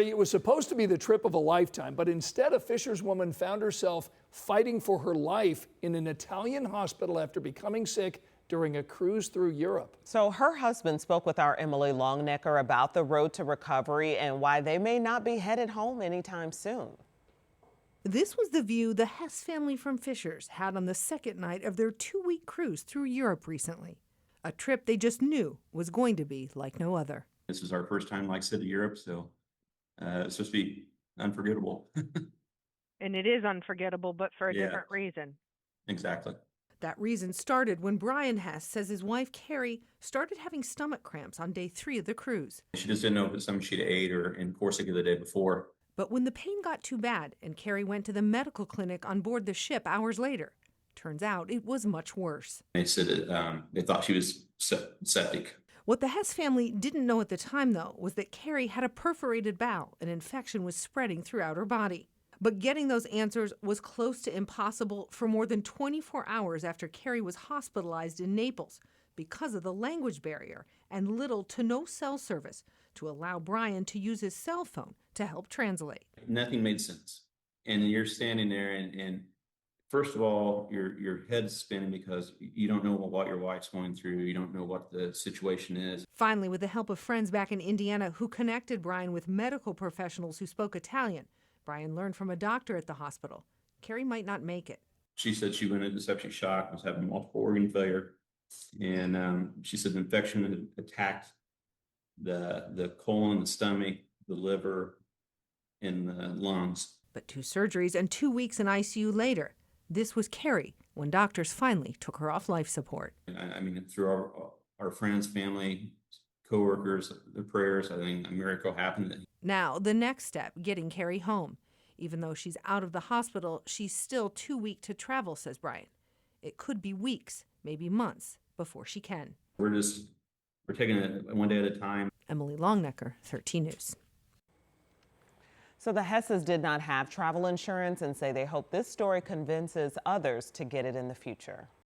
It was supposed to be the trip of a lifetime, but instead a fisherwoman found herself fighting for her life in an Italian hospital after becoming sick during a cruise through Europe. So her husband spoke with our Emily Longnecker about the road to recovery and why they may not be headed home anytime soon. This was the view the Hess family from Fishers had on the second night of their 2-week cruise through Europe recently. A trip they just knew was going to be like no other. This is our first time, like I said, to Europe, so it's supposed to be unforgettable. And it is unforgettable, but for a Yeah. different reason. Exactly. That reason started when Brian Hess says his wife, Kari, started having stomach cramps on day 3 of the cruise. She just didn't know if it was something she'd ate or in Corsica the day before. But when the pain got too bad and Kari went to the medical clinic on board the ship hours later, turns out it was much worse. They said that they thought she was septic. What the Hess family didn't know at the time, though, was that Kari had a perforated bowel. An infection was spreading throughout her body. But getting those answers was close to impossible for more than 24 hours after Kari was hospitalized in Naples because of the language barrier and little to no cell service to allow Brian to use his cell phone to help translate. Nothing made sense. And you're standing there and first of all, your head's spinning because you don't know what your wife's going through. You don't know what the situation is. Finally, with the help of friends back in Indiana who connected Brian with medical professionals who spoke Italian, Brian learned from a doctor at the hospital Kari might not make it. She said she went into septic shock, was having multiple organ failure. And she said the infection had attacked the colon, the stomach, the liver, and the lungs. But 2 surgeries and 2 weeks in ICU later, this was Kari when doctors finally took her off life support. I mean, through our friends, family, coworkers, the prayers, I think a miracle happened. Now, the next step, getting Kari home. Even though she's out of the hospital, she's still too weak to travel, says Brian. It could be weeks, maybe months, before she can. We're taking it one day at a time. Emily Longnecker, 13 News. So the Hesses did not have travel insurance and say they hope this story convinces others to get it in the future.